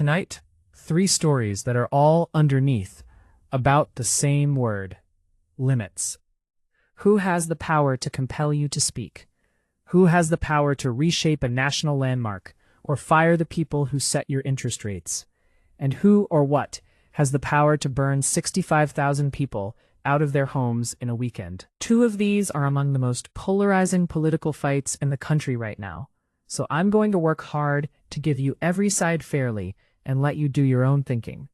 Tonight, 3 stories that are all underneath about the same word: limits. Who has the power to compel you to speak? Who has the power to reshape a national landmark or fire the people who set your interest rates? And who or what has the power to burn 65,000 people out of their homes in a weekend? 2 of these are among the most polarizing political fights in the country right now. So I'm going to work hard to give you every side fairly and let you do your own thinking.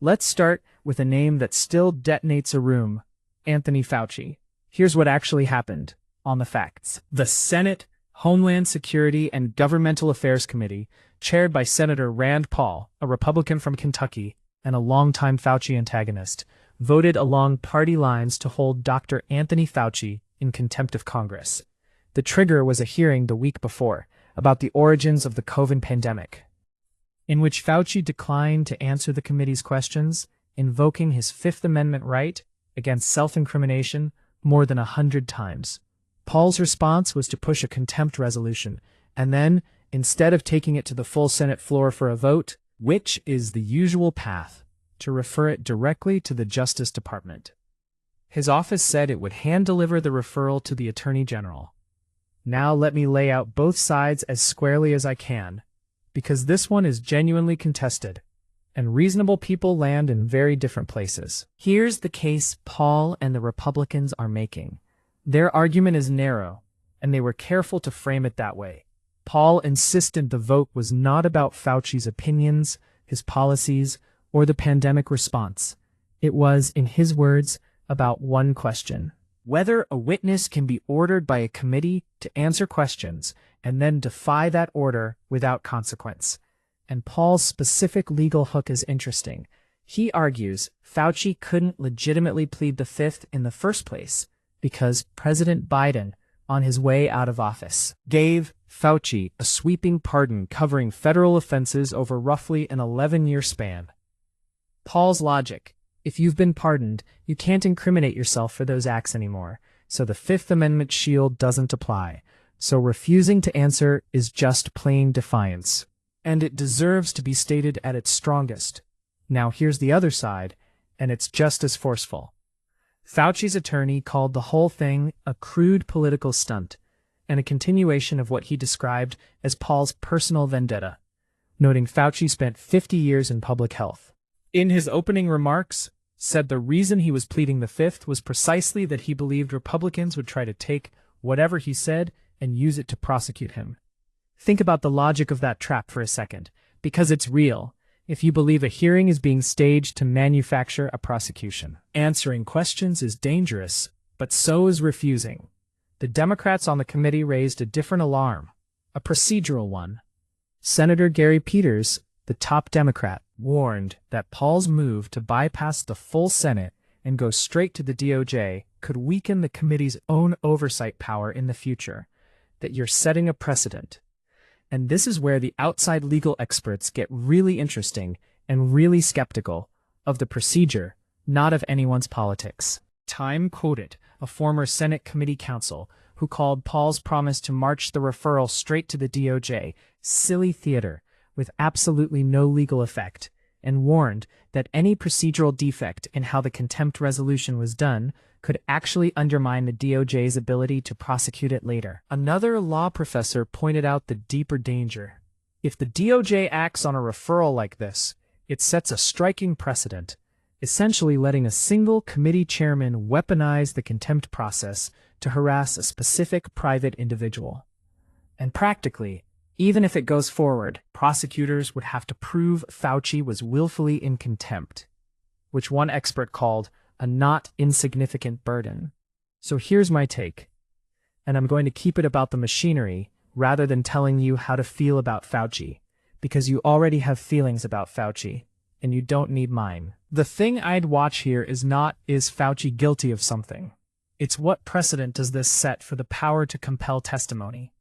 Let's start with a name that still detonates a room: Anthony Fauci. Here's what actually happened on the facts. The Senate Homeland Security and Governmental Affairs Committee, chaired by Senator Rand Paul, a Republican from Kentucky and a longtime Fauci antagonist, voted along party lines to hold Dr. Anthony Fauci in contempt of Congress. The trigger was a hearing the week before about the origins of the COVID pandemic, in which Fauci declined to answer the committee's questions, invoking his Fifth Amendment right against self-incrimination more than 100 times. Paul's response was to push a contempt resolution, and then, instead of taking it to the full Senate floor for a vote, which is the usual path, to refer it directly to the Justice Department. His office said it would hand-deliver the referral to the Attorney General. Now let me lay out both sides as squarely as I can, because this one is genuinely contested, and reasonable people land in very different places. Here's the case Paul and the Republicans are making. Their argument is narrow, and they were careful to frame it that way. Paul insisted the vote was not about Fauci's opinions, his policies, or the pandemic response. It was, in his words, about one question: whether a witness can be ordered by a committee to answer questions and then defy that order without consequence. And Paul's specific legal hook is interesting. He argues Fauci couldn't legitimately plead the Fifth in the first place because President Biden, on his way out of office, gave Fauci a sweeping pardon covering federal offenses over roughly an 11-year span. Paul's logic: if you've been pardoned, you can't incriminate yourself for those acts anymore, so the Fifth Amendment shield doesn't apply. So refusing to answer is just plain defiance. And it deserves to be stated at its strongest. Now here's the other side, and it's just as forceful. Fauci's attorney called the whole thing a crude political stunt, and a continuation of what he described as Paul's personal vendetta, noting Fauci spent 50 years in public health. In his opening remarks, said the reason he was pleading the Fifth was precisely that he believed Republicans would try to take whatever he said and use it to prosecute him. Think about the logic of that trap for a second, because it's real. If you believe a hearing is being staged to manufacture a prosecution, answering questions is dangerous, but so is refusing. The Democrats on the committee raised a different alarm, a procedural one. Senator Gary Peters, the top Democrat, warned that Paul's move to bypass the full Senate and go straight to the DOJ could weaken the committee's own oversight power in the future, that you're setting a precedent. And this is where the outside legal experts get really interesting and really skeptical of the procedure, not of anyone's politics. Time quoted a former Senate committee counsel who called Paul's promise to march the referral straight to the DOJ silly theater with absolutely no legal effect, and warned that any procedural defect in how the contempt resolution was done could actually undermine the DOJ's ability to prosecute it later. Another law professor pointed out the deeper danger. If the DOJ acts on a referral like this, it sets a striking precedent, essentially letting a single committee chairman weaponize the contempt process to harass a specific private individual. And practically, even if it goes forward, prosecutors would have to prove Fauci was willfully in contempt, which one expert called a not insignificant burden. So here's my take, and I'm going to keep it about the machinery rather than telling you how to feel about Fauci, because you already have feelings about Fauci, and you don't need mine. The thing I'd watch here is not, is Fauci guilty of something? It's what precedent does this set for the power to compel testimony?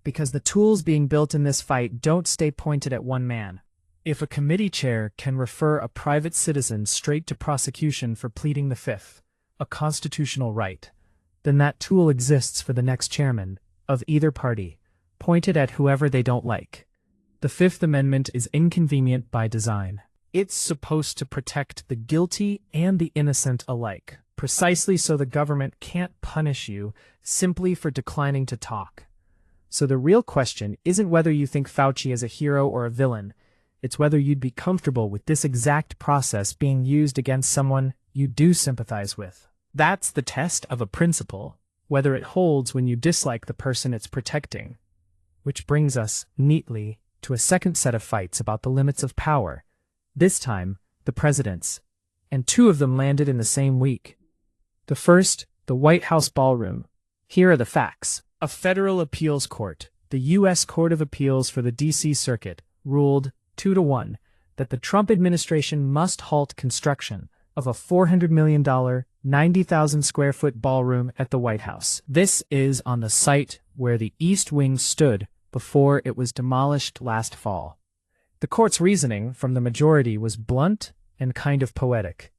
Because the tools being built in this fight don't stay pointed at one man. If a committee chair can refer a private citizen straight to prosecution for pleading the Fifth, a constitutional right, then that tool exists for the next chairman, of either party, pointed at whoever they don't like. The Fifth Amendment is inconvenient by design. It's supposed to protect the guilty and the innocent alike, precisely so the government can't punish you simply for declining to talk. So the real question isn't whether you think Fauci is a hero or a villain, it's whether you'd be comfortable with this exact process being used against someone you do sympathize with. That's the test of a principle, whether it holds when you dislike the person it's protecting. Which brings us, neatly, to a second set of fights about the limits of power. This time, the president's. And two of them landed in the same week. The first, the White House ballroom. Here are the facts. A federal appeals court, the U.S. Court of Appeals for the D.C. Circuit, ruled 2-1 that the Trump administration must halt construction of a $400 million, 90,000 square foot ballroom at the White House. This is on the site where the East Wing stood before it was demolished last fall. The court's reasoning from the majority was blunt and kind of poetic.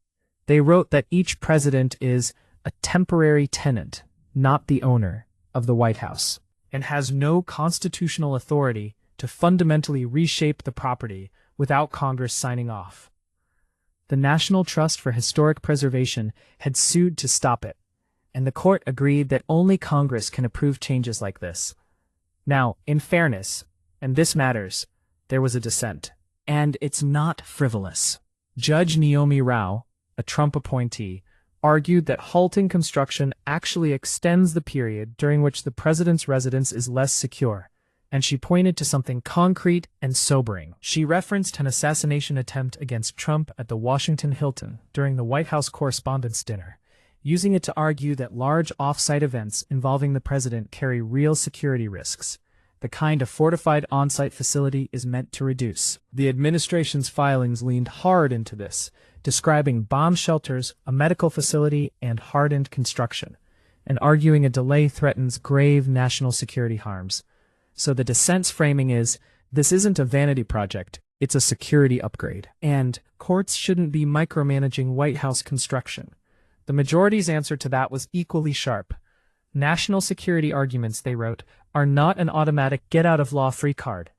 They wrote that each president is a temporary tenant, not the owner, of the White House, and has no constitutional authority to fundamentally reshape the property without Congress signing off. The National Trust for Historic Preservation had sued to stop it, and the court agreed that only Congress can approve changes like this. Now, in fairness, and this matters, there was a dissent, and it's not frivolous. Judge Naomi Rao, a Trump appointee, argued that halting construction actually extends the period during which the president's residence is less secure, and she pointed to something concrete and sobering. She referenced an assassination attempt against Trump at the Washington Hilton during the White House Correspondents' Dinner, using it to argue that large off-site events involving the president carry real security risks, the kind a fortified on-site facility is meant to reduce. The administration's filings leaned hard into this, describing bomb shelters, a medical facility, and hardened construction, and arguing a delay threatens grave national security harms. So the dissent's framing is, this isn't a vanity project, it's a security upgrade. And courts shouldn't be micromanaging White House construction. The majority's answer to that was equally sharp. National security arguments, they wrote, are not an automatic get-out-of-law-free card,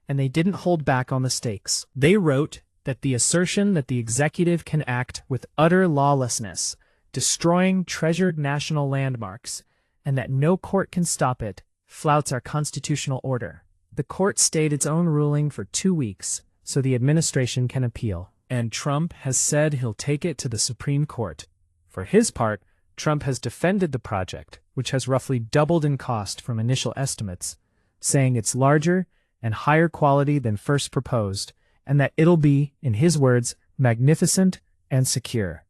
and they didn't hold back on the stakes. They wrote that the assertion that the executive can act with utter lawlessness, destroying treasured national landmarks, and that no court can stop it, flouts our constitutional order. The court stayed its own ruling for 2 weeks, so the administration can appeal. And Trump has said he'll take it to the Supreme Court. For his part, Trump has defended the project, which has roughly doubled in cost from initial estimates, saying it's larger and higher quality than first proposed, and that it'll be, in his words, magnificent and secure.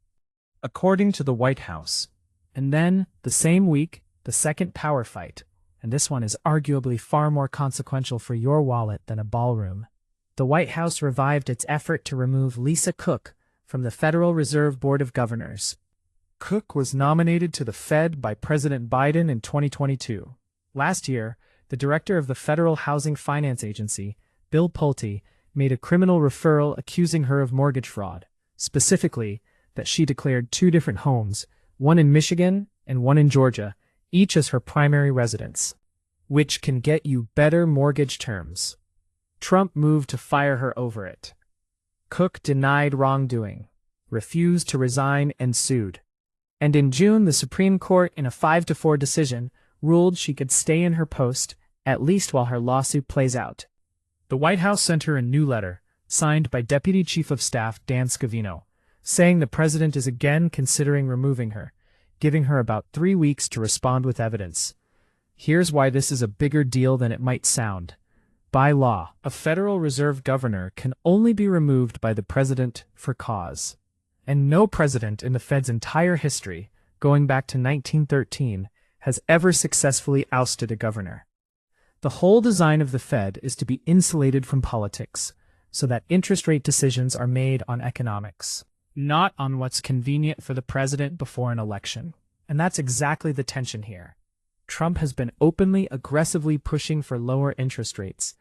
According to the White House. And then, the same week, the second power fight, and this one is arguably far more consequential for your wallet than a ballroom. The White House revived its effort to remove Lisa Cook from the Federal Reserve Board of Governors. Cook was nominated to the Fed by President Biden in 2022. Last year, the director of the Federal Housing Finance Agency, Bill Pulte, made a criminal referral accusing her of mortgage fraud, specifically that she declared 2 different homes, one in Michigan and one in Georgia, each as her primary residence, which can get you better mortgage terms. Trump moved to fire her over it. Cook denied wrongdoing, refused to resign, and sued. And in June, the Supreme Court, in a 5-4 decision, ruled she could stay in her post, at least while her lawsuit plays out. The White House sent her a new letter, signed by Deputy Chief of Staff Dan Scavino, saying the president is again considering removing her, giving her about 3 weeks to respond with evidence. Here's why this is a bigger deal than it might sound. By law, a Federal Reserve governor can only be removed by the president for cause. And no president in the Fed's entire history, going back to 1913, has ever successfully ousted a governor. The whole design of the Fed is to be insulated from politics, so that interest rate decisions are made on economics, not on what's convenient for the president before an election. And that's exactly the tension here. Trump has been openly, aggressively pushing for lower interest rates.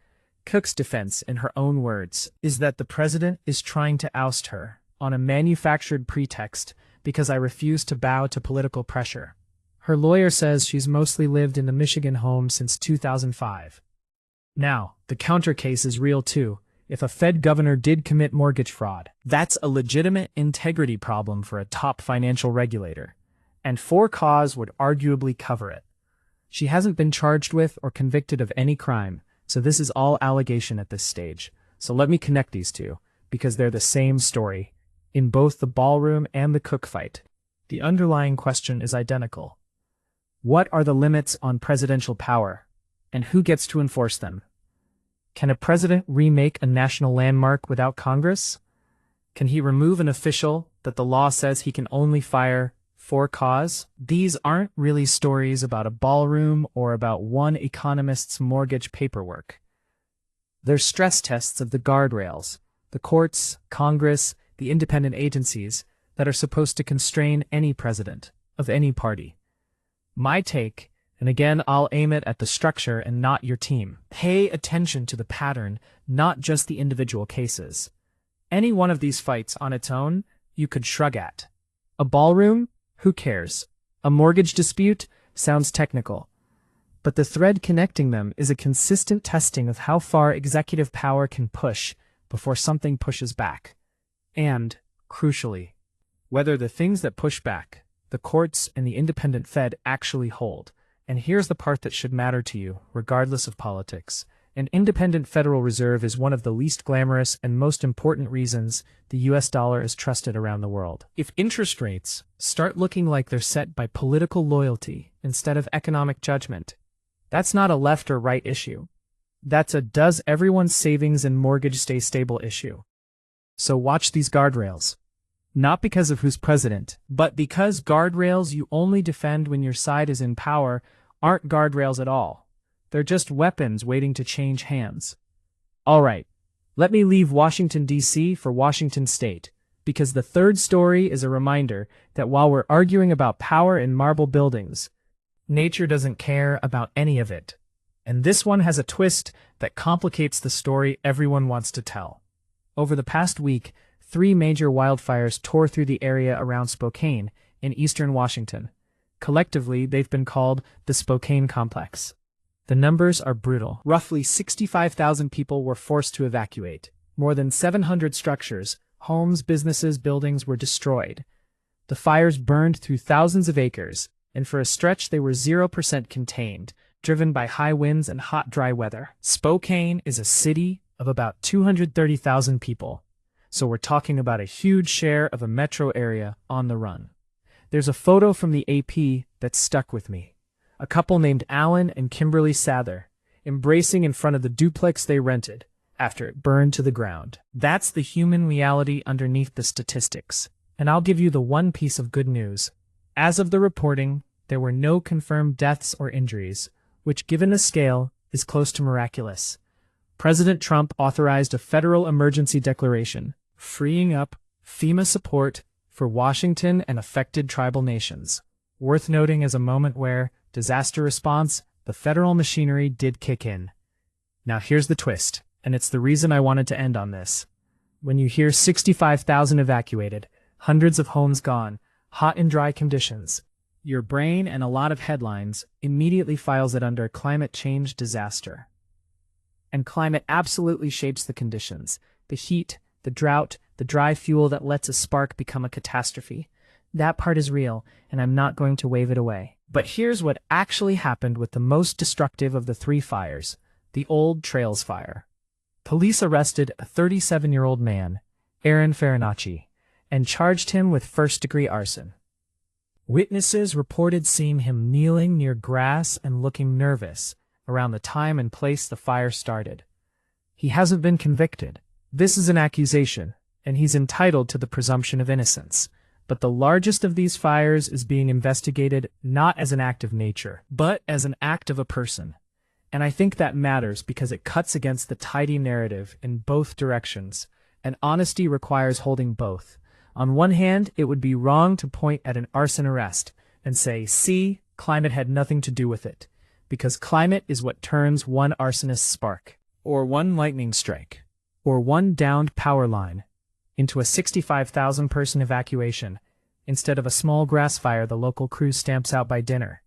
Cook's defense, in her own words, is that the president is trying to oust her on a manufactured pretext because I refuse to bow to political pressure. Her lawyer says she's mostly lived in the Michigan home since 2005. Now, the counter case is real too. If a Fed governor did commit mortgage fraud, that's a legitimate integrity problem for a top financial regulator. And for cause would arguably cover it. She hasn't been charged with or convicted of any crime, so this is all allegation at this stage. So let me connect these two, because they're the same story, in both the ballroom and the cookfight. The underlying question is identical. What are the limits on presidential power, and who gets to enforce them? Can a president remake a national landmark without Congress? Can he remove an official that the law says he can only fire for cause? These aren't really stories about a ballroom or about one economist's mortgage paperwork. They're stress tests of the guardrails, the courts, Congress, the independent agencies that are supposed to constrain any president of any party. My take, and again I'll aim it at the structure and not your team. Pay attention to the pattern, not just the individual cases. Any one of these fights on its own, you could shrug at. A ballroom? Who cares? A mortgage dispute? Sounds technical. But the thread connecting them is a consistent testing of how far executive power can push before something pushes back. And, crucially, whether the things that push back, the courts and the independent Fed actually hold. And here's the part that should matter to you, regardless of politics. An independent Federal Reserve is one of the least glamorous and most important reasons the US dollar is trusted around the world. If interest rates start looking like they're set by political loyalty instead of economic judgment, that's not a left or right issue. That's a does everyone's savings and mortgage stay stable issue. So watch these guardrails. Not because of who's president, but because guardrails you only defend when your side is in power aren't guardrails at all. They're just weapons waiting to change hands. All right, let me leave Washington, D.C. for Washington State, because the third story is a reminder that while we're arguing about power in marble buildings, nature doesn't care about any of it. And this one has a twist that complicates the story everyone wants to tell. Over the past week, 3 major wildfires tore through the area around Spokane in eastern Washington. Collectively, they've been called the Spokane Complex. The numbers are brutal. Roughly 65,000 people were forced to evacuate. More than 700 structures, homes, businesses, buildings were destroyed. The fires burned through thousands of acres, and for a stretch they were 0% contained, driven by high winds and hot, dry weather. Spokane is a city of about 230,000 people. So we're talking about a huge share of a metro area on the run. There's a photo from the AP that stuck with me. A couple named Alan and Kimberly Sather, embracing in front of the duplex they rented after it burned to the ground. That's the human reality underneath the statistics. And I'll give you the one piece of good news. As of the reporting, there were no confirmed deaths or injuries, which given the scale is close to miraculous. President Trump authorized a federal emergency declaration, freeing up FEMA support for Washington and affected tribal nations. Worth noting as a moment where, disaster response, the federal machinery did kick in. Now here's the twist, and it's the reason I wanted to end on this. When you hear 65,000 evacuated, hundreds of homes gone, hot and dry conditions, your brain and a lot of headlines immediately files it under climate change disaster. And climate absolutely shapes the conditions. The heat, the drought, the dry fuel that lets a spark become a catastrophe. That part is real, and I'm not going to wave it away. But here's what actually happened with the most destructive of the 3 fires, the Old Trails Fire. Police arrested a 37-year-old man, Aaron Farinacci, and charged him with first-degree arson. Witnesses reported seeing him kneeling near grass and looking nervous around the time and place the fire started. He hasn't been convicted. This is an accusation, and he's entitled to the presumption of innocence. But the largest of these fires is being investigated not as an act of nature, but as an act of a person. And I think that matters because it cuts against the tidy narrative in both directions, and honesty requires holding both. On one hand, it would be wrong to point at an arson arrest and say, see, climate had nothing to do with it, because climate is what turns one arsonist's spark, or one lightning strike, or one downed power line into a 65,000-person evacuation instead of a small grass fire the local crew stamps out by dinner.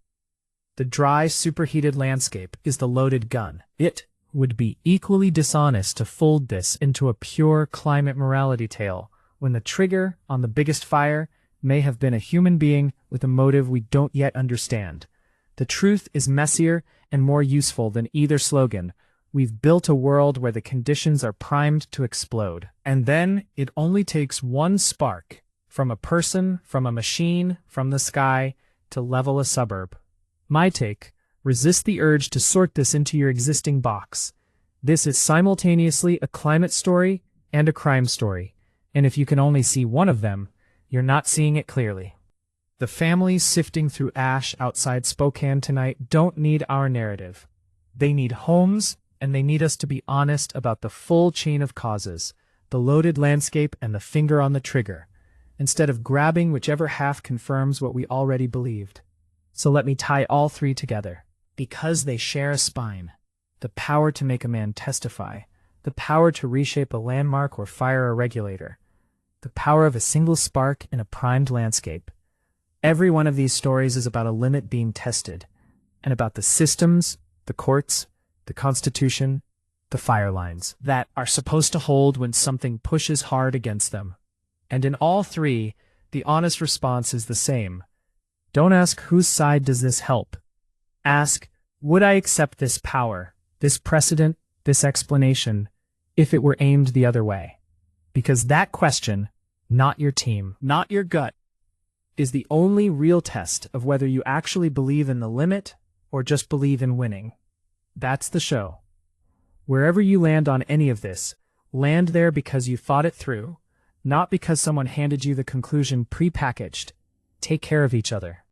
The dry, superheated landscape is the loaded gun. It would be equally dishonest to fold this into a pure climate morality tale, when the trigger on the biggest fire may have been a human being with a motive we don't yet understand. The truth is messier and more useful than either slogan. We've built a world where the conditions are primed to explode. And then it only takes one spark, from a person, from a machine, from the sky, to level a suburb. My take: resist the urge to sort this into your existing box. This is simultaneously a climate story and a crime story, and if you can only see one of them, you're not seeing it clearly. The families sifting through ash outside Spokane tonight don't need our narrative. They need homes, and they need us to be honest about the full chain of causes, the loaded landscape and the finger on the trigger, instead of grabbing whichever half confirms what we already believed. So let me tie all three together. Because they share a spine: the power to make a man testify, the power to reshape a landmark or fire a regulator, the power of a single spark in a primed landscape. Every one of these stories is about a limit being tested, and about the systems, the courts, the Constitution, the fire lines that are supposed to hold when something pushes hard against them. And in all three, the honest response is the same. Don't ask whose side does this help. Ask, would I accept this power, this precedent, this explanation, if it were aimed the other way? Because that question, not your team, not your gut, is the only real test of whether you actually believe in the limit or just believe in winning. That's the show. Wherever you land on any of this, land there because you thought it through, not because someone handed you the conclusion pre-packaged. Take care of each other.